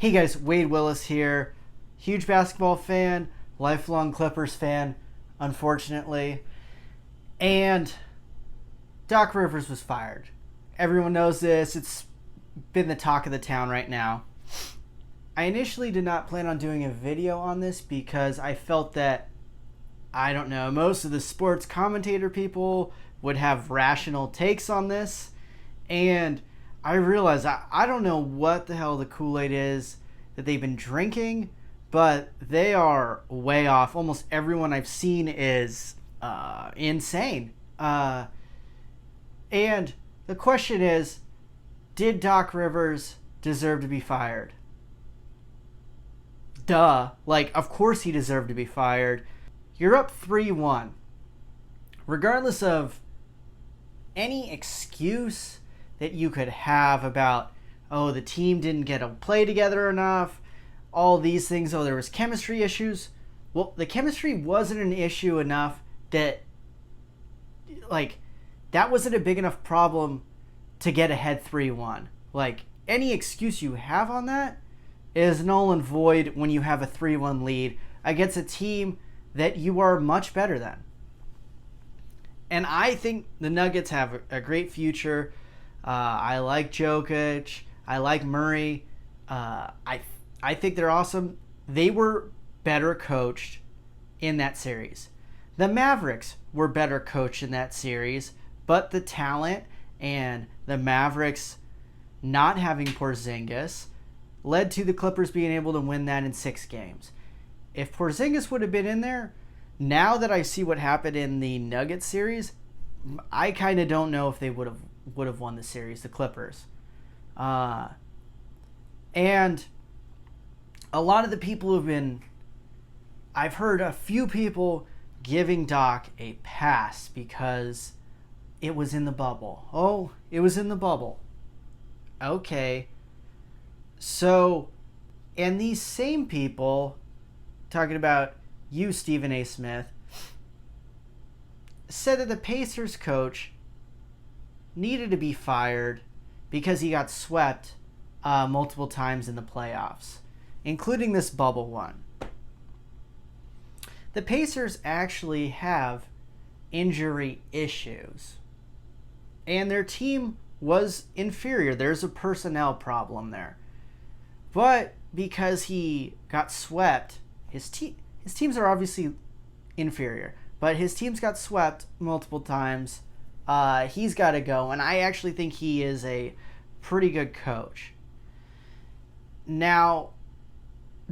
Hey guys, Wade Willis here. Huge basketball fan, lifelong Clippers fan, unfortunately. And Doc Rivers was fired. Everyone knows this. It's been the talk of the town right now. I initially did not plan on doing a video on this because I felt that, I don't know, most of the sports commentator people would have rational takes on this. And I realized I don't know what the hell the Kool-Aid is that they've been drinking, but they are way off. Almost everyone I've seen is insane. And the question is, did Doc Rivers deserve to be fired? Duh. Like, of course he deserved to be fired. You're up 3-1. Regardless of any excuse that you could have about, oh, the team didn't get to play together enough, all these things, oh, there was chemistry issues. Well, the chemistry wasn't an issue enough that, like, that wasn't a big enough problem to get ahead 3-1. Like, any excuse you have on that is null and void when you have a 3-1 lead against a team that you are much better than. And I think the Nuggets have a great future. I like Jokic. I like Murray. I think they're awesome. They were better coached in that series. The Mavericks were better coached in that series, but the talent and the Mavericks not having Porzingis led to the Clippers being able to win that in 6 games. If Porzingis would have been in there, now that I see what happened in the Nuggets series, I kind of don't know if they would have won the series, the Clippers. And a lot of the people who've been, I've heard a few people giving Doc a pass because it was in the bubble. Oh, it was in the bubble. Okay. So, and these same people, talking about you, Stephen A. Smith, said that the Pacers coach needed to be fired because he got swept multiple times in the playoffs, including this bubble one. The Pacers actually have injury issues, and their team was inferior. There's a personnel problem there. But because he got swept, his teams are obviously inferior, but his teams got swept multiple times. He's got to go, and I actually think he is a pretty good coach. Now,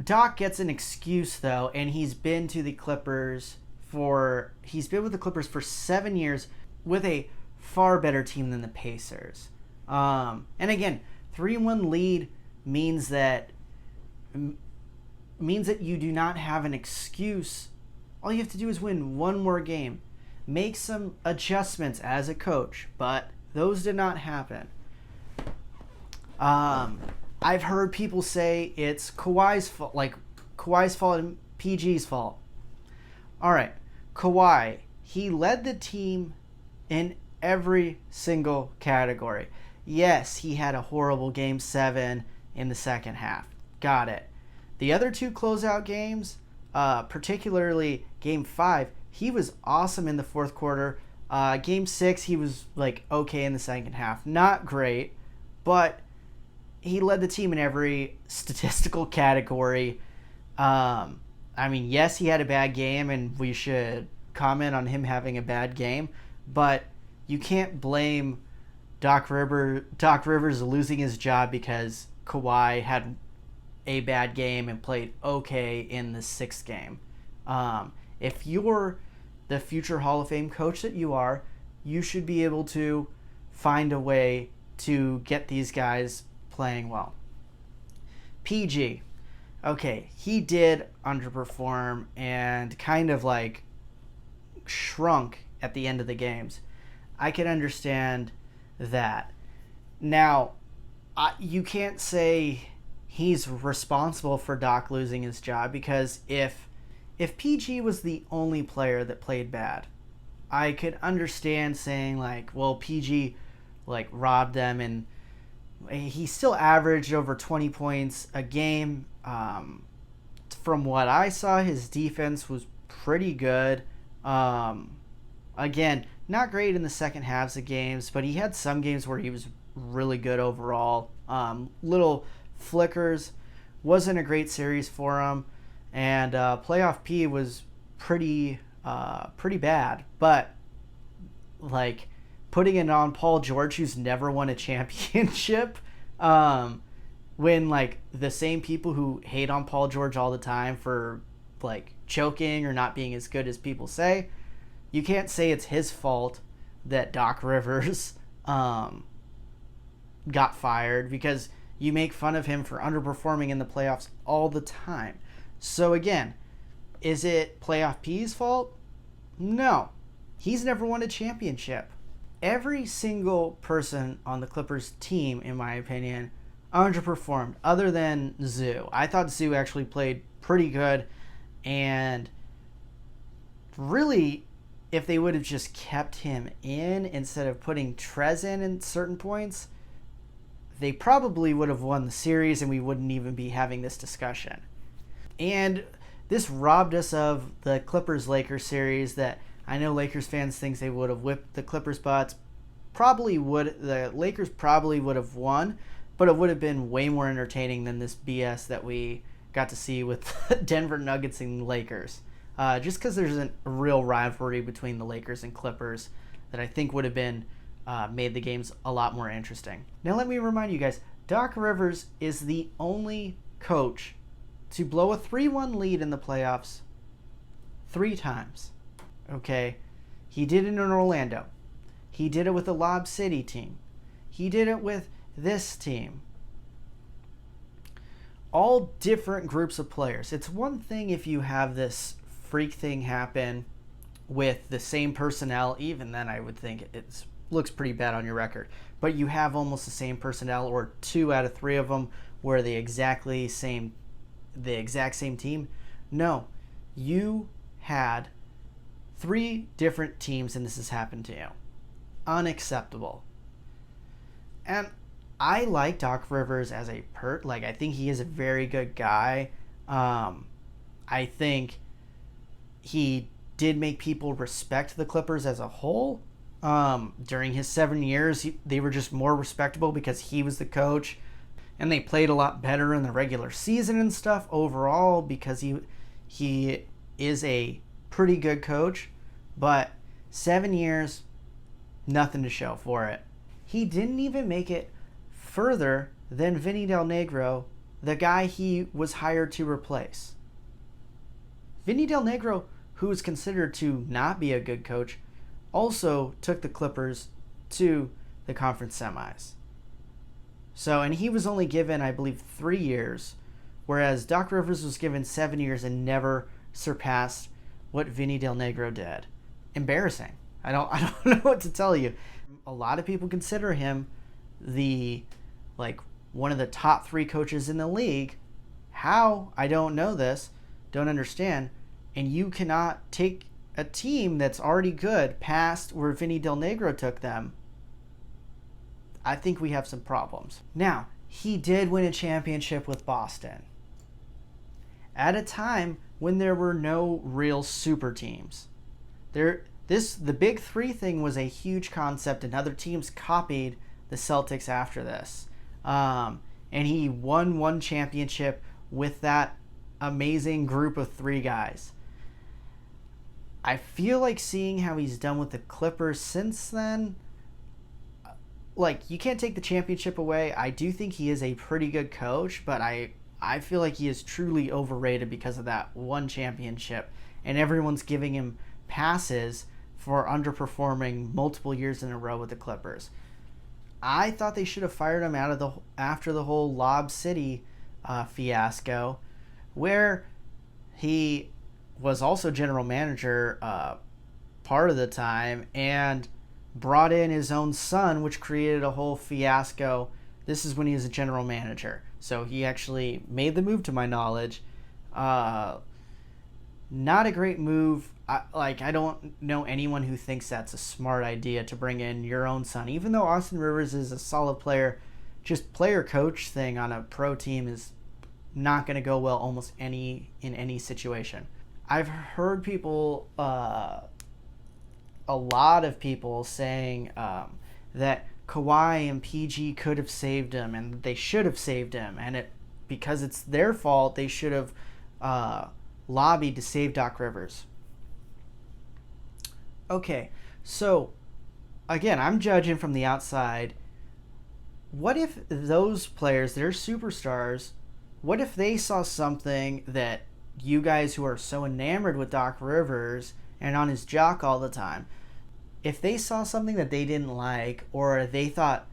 Doc gets an excuse, though, and he's been with the Clippers for 7 years with a far better team than the Pacers. And again, 3-1 lead means that you do not have an excuse. All you have to do is win one more game. Make some adjustments as a coach, but those did not happen. I've heard people say it's Kawhi's fault and PG's fault. All right, Kawhi, he led the team in every single category. Yes, he had a horrible Game 7 in the second half. Got it. The other 2 closeout games, particularly Game 5, he was awesome in the fourth quarter. Game 6, he was okay in the second half. Not great, but he led the team in every statistical category. Yes, he had a bad game, and we should comment on him having a bad game, but you can't blame Doc Rivers losing his job because Kawhi had a bad game and played okay in the 6th game. If you're the future Hall of Fame coach that you are, you should be able to find a way to get these guys playing well. PG. Okay, he did underperform and kind of shrunk at the end of the games. I can understand that. Now, you can't say he's responsible for Doc losing his job, because if PG was the only player that played bad, I could understand saying PG robbed them and he still averaged over 20 points a game. From what I saw, his defense was pretty good. Again, not great in the second halves of games, but he had some games where he was really good overall. Little flickers. Wasn't a great series for him. And playoff P was pretty bad. But, like, putting it on Paul George, who's never won a championship, when, like, the same people who hate on Paul George all the time for, like, choking or not being as good as people say, you can't say it's his fault that Doc Rivers got fired, because you make fun of him for underperforming in the playoffs all the time. So again, is it playoff P's fault? No. He's never won a championship. Every single person on the Clippers team, in my opinion, underperformed, other than Zoo. I thought Zoo actually played pretty good, and really, if they would have just kept him in instead of putting Trez in certain points, they probably would have won the series and we wouldn't even be having this discussion. And this robbed us of the Clippers-Lakers series that I know Lakers fans think they would have whipped the Clippers' butts. The Lakers probably would have won, but it would have been way more entertaining than this BS that we got to see with Denver Nuggets and Lakers. Just because there's a real rivalry between the Lakers and Clippers that I think would have been made the games a lot more interesting. Now let me remind you guys, Doc Rivers is the only coach to blow a 3-1 lead in the playoffs 3 times. Okay? He did it in Orlando. He did it with the Lob City team. He did it with this team. All different groups of players. It's one thing if you have this freak thing happen with the same personnel. Even then I would think it looks pretty bad on your record. But you have almost the same personnel, or 2 out of 3 of them were the exact same team. No, you had 3 different teams and this has happened to you. Unacceptable. And I like Doc Rivers as a I think he is a very good guy. I think he did make people respect the Clippers as a whole. During his 7 years, they were just more respectable because he was the coach, and they played a lot better in the regular season and stuff overall because he is a pretty good coach. But 7 years, nothing to show for it. He didn't even make it further than Vinny Del Negro, the guy he was hired to replace. Vinny Del Negro, who is considered to not be a good coach, also took the Clippers to the conference semis. So, and he was only given, I believe, 3 years, whereas Doc Rivers was given 7 years and never surpassed what Vinny Del Negro did. Embarrassing. I don't know what to tell you. A lot of people consider him one of the top 3 coaches in the league. How? I don't know this. Don't understand. And you cannot take a team that's already good past where Vinny Del Negro took them. I think we have some problems. Now, he did win a championship with Boston at a time when there were no real super teams. The Big 3 thing was a huge concept, and other teams copied the Celtics after this. And he won 1 championship with that amazing group of 3 guys. I feel like seeing how he's done with the Clippers since then, you can't take the championship away. I do think he is a pretty good coach, but I feel like he is truly overrated because of that 1 championship, and everyone's giving him passes for underperforming multiple years in a row with the Clippers. I thought they should have fired him after the whole Lob City fiasco, where he was also general manager part of the time and brought in his own son, which created a whole fiasco. This is when he was a general manager. So he actually made the move, to my knowledge. Not a great move. I don't know anyone who thinks that's a smart idea to bring in your own son. Even though Austin Rivers is a solid player, just player coach thing on a pro team is not going to go well in any situation. I've heard people, a lot of people saying that Kawhi and PG could have saved him and they should have saved him, and because it's their fault, they should have lobbied to save Doc Rivers. Okay, so again, I'm judging from the outside. What if those players, they're superstars, what if they saw something that you guys who are so enamored with Doc Rivers and on his jock all the time, if they saw something that they didn't like, or they thought,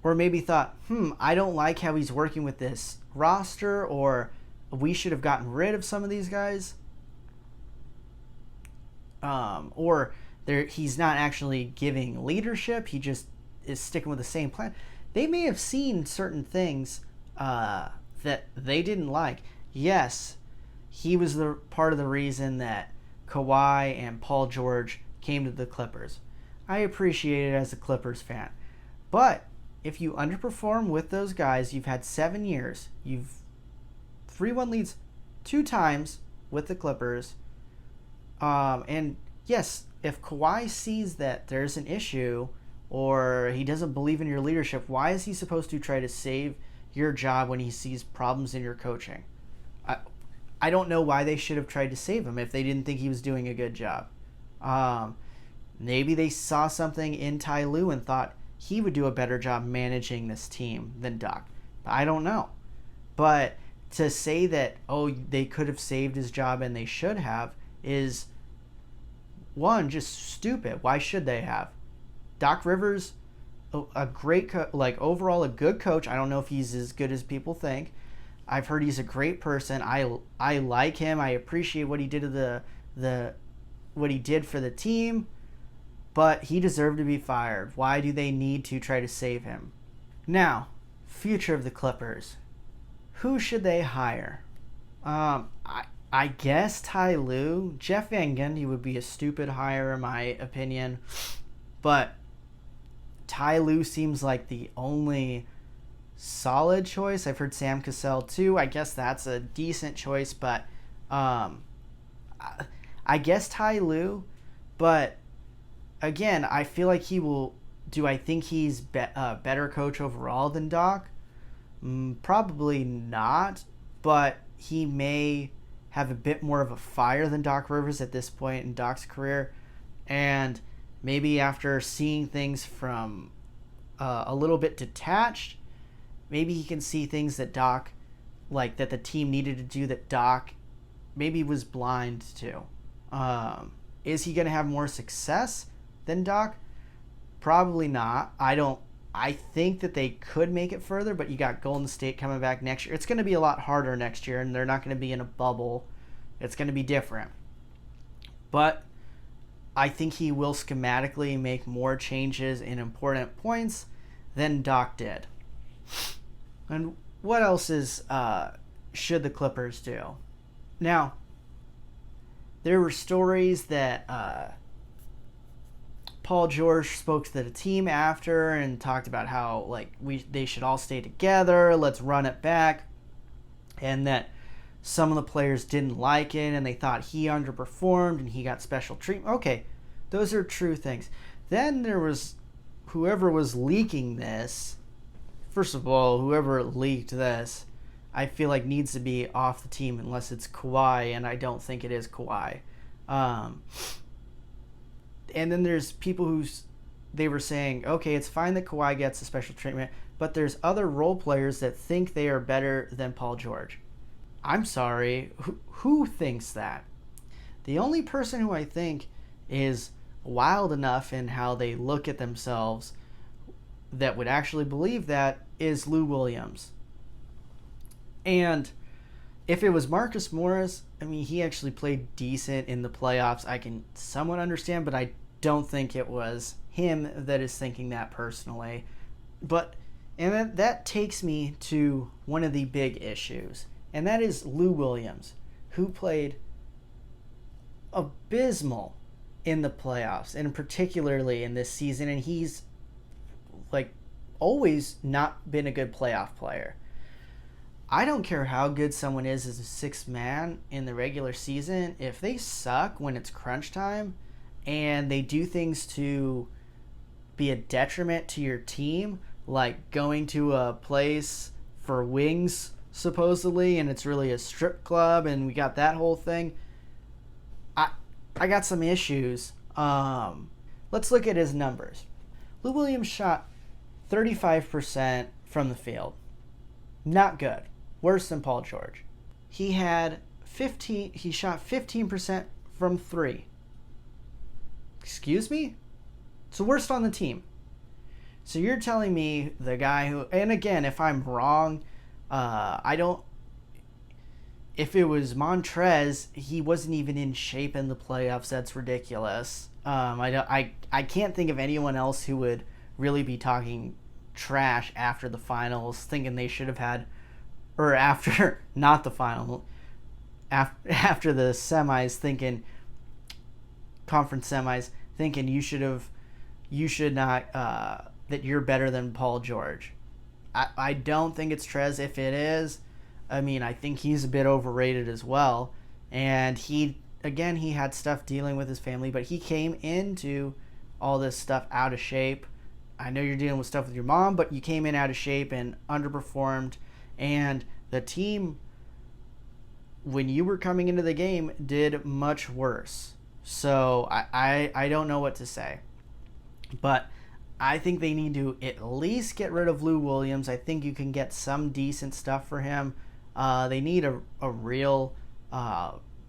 or maybe thought, I don't like how he's working with this roster, or we should have gotten rid of some of these guys, or he's not actually giving leadership, he just is sticking with the same plan. They may have seen certain things that they didn't like. Yes, he was the part of the reason that Kawhi and Paul George came to the Clippers. I appreciate it as a Clippers fan. But if you underperform with those guys, you've had 7 years, you've 3-1 leads 2 times with the Clippers. And yes, if Kawhi sees that there's an issue or he doesn't believe in your leadership, why is he supposed to try to save your job when he sees problems in your coaching? I don't know why they should have tried to save him if they didn't think he was doing a good job. Maybe they saw something in Ty Lue and thought he would do a better job managing this team than Doc. I don't know. But to say that, they could have saved his job and they should have, is, one, just stupid. Why should they have? Doc Rivers, a great, overall a good coach. I don't know if he's as good as people think. I've heard he's a great person. I like him. I appreciate what he did to what he did for the team, but he deserved to be fired. Why do they need to try to save him? Now, future of the Clippers. Who should they hire? I guess Ty Lue. Jeff Van Gundy would be a stupid hire in my opinion, but Ty Lue seems like the only solid choice. I've heard Sam Cassell too. I guess that's a decent choice, but I guess Ty Lue. But again, I feel like he will. Do I think he's a better coach overall than Doc? Probably not, but he may have a bit more of a fire than Doc Rivers at this point in Doc's career, and maybe after seeing things from a little bit detached, maybe he can see things that Doc, that the team needed to do that Doc maybe was blind to. Is he going to have more success than Doc? Probably not. I think that they could make it further, but you got Golden State coming back next year. It's going to be a lot harder next year, and they're not going to be in a bubble. It's going to be different. But I think he will schematically make more changes in important points than Doc did. And what else should the Clippers do? Now, there were stories that Paul George spoke to the team after and talked about how they should all stay together, let's run it back, and that some of the players didn't like it and they thought he underperformed and he got special treatment. Okay, those are true things. Then there was whoever was leaking this. First of all, whoever leaked this, I feel like needs to be off the team unless it's Kawhi, and I don't think it is Kawhi. And then there's people they were saying, okay, it's fine that Kawhi gets the special treatment, but there's other role players that think they are better than Paul George. I'm sorry, who thinks that? The only person who I think is wild enough in how they look at themselves that would actually believe that is Lou Williams. And if it was Marcus Morris, he actually played decent in the playoffs. I can somewhat understand, but I don't think it was him that is thinking that personally. And that takes me to one of the big issues, and that is Lou Williams, who played abysmal in the playoffs, and particularly in this season, and he's always not been a good playoff player. I don't care how good someone is as a sixth man in the regular season. If they suck when it's crunch time and they do things to be a detriment to your team, like going to a place for wings, supposedly, and it's really a strip club, and we got that whole thing. I got some issues. Let's look at his numbers. Lou Williams shot 35% from the field. Not good. Worse than Paul George. He shot 15% from 3. Excuse me? It's the worst on the team. So you're telling me the guy who, and again, if I'm wrong, if it was Montrez, he wasn't even in shape in the playoffs. That's ridiculous. I can't think of anyone else who would really be talking trash after the finals, thinking they should have had, or after, not the final, after the semis, thinking, conference semis, thinking you should not, that you're better than Paul George. I don't think it's Trez. If it is, I mean, I think he's a bit overrated as well. And he had stuff dealing with his family, but he came into all this stuff out of shape. I know you're dealing with stuff with your mom, but you came in out of shape and underperformed. And the team, when you were coming into the game, did much worse. So I don't know what to say. But I think they need to at least get rid of Lou Williams. I think you can get some decent stuff for him. They need a real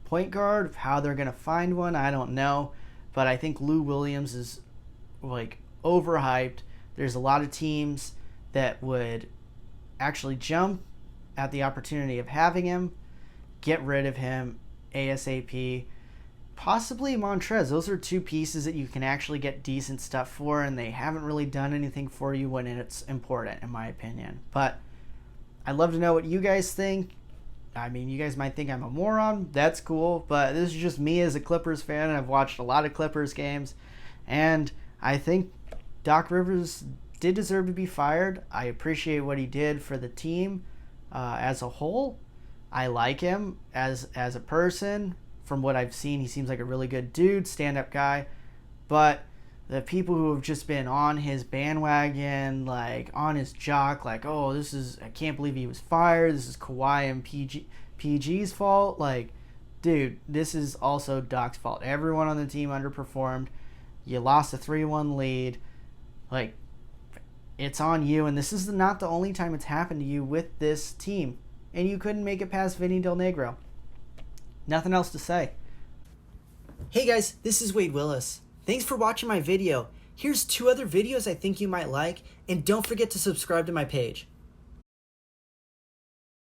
point guard. How they're going to find one, I don't know. But I think Lou Williams is like overhyped. There's a lot of teams that would actually jump at the opportunity of having him. Get rid of him ASAP. Possibly Montrez. Those are two pieces that you can actually get decent stuff for, and they haven't really done anything for you when it's important, in my opinion. But I'd love to know what you guys think. I mean, you guys might think I'm a moron. That's cool, but this is just me as a Clippers fan, and I've watched a lot of Clippers games, and I think Doc Rivers did deserve to be fired. I appreciate what he did for the team as a whole. I like him as a person. From what I've seen, he seems like a really good dude, stand-up guy. But the people who have just been on his bandwagon, like on his jock, like, oh, I can't believe he was fired. This is Kawhi and PG's fault. Like, dude, this is also Doc's fault. Everyone on the team underperformed. You lost a 3-1 lead. Like, it's on you. And this is not the only time it's happened to you with this team. And you couldn't make it past Vinny Del Negro. Nothing else to say. Hey guys, this is Wade Willis. Thanks for watching my video. Here's 2 other videos I think you might like, and don't forget to subscribe to my page.